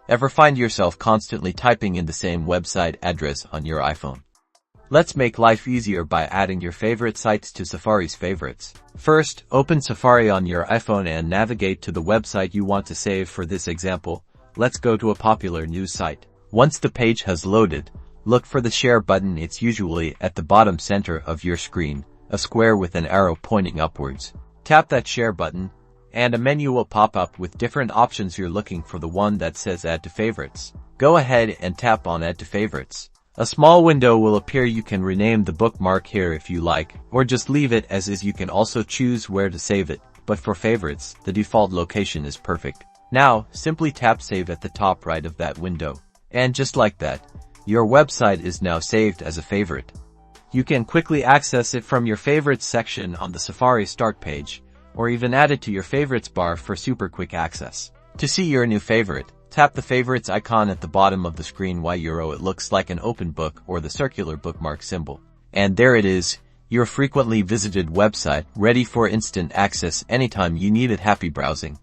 Ever find yourself constantly typing in the same website address on your iPhone? Let's make life easier by adding your favorite sites to Safari's favorites. First, open Safari on your iPhone and navigate to the website you want to save. For this example, let's go to a popular news site. Once the page has loaded, look for the share button. It's usually at the bottom center of your screen, a square with an arrow pointing upwards. Tap that share button, and a menu will pop up with different options. You're looking for the one that says Add to Favorites. Go ahead and tap on Add to Favorites. A small window will appear. You can rename the bookmark here if you like, or just leave it as is. You can also choose where to save it, but for favorites, the default location is perfect. Now, simply tap Save at the top right of that window. And just like that, your website is now saved as a favorite. You can quickly access it from your favorites section on the Safari start page, or even add it to your favorites bar for super quick access. To see your new favorite, tap the favorites icon at the bottom of the screen. It looks like an open book or the circular bookmark symbol. And there it is, your frequently visited website, ready for instant access anytime you need it. Happy browsing.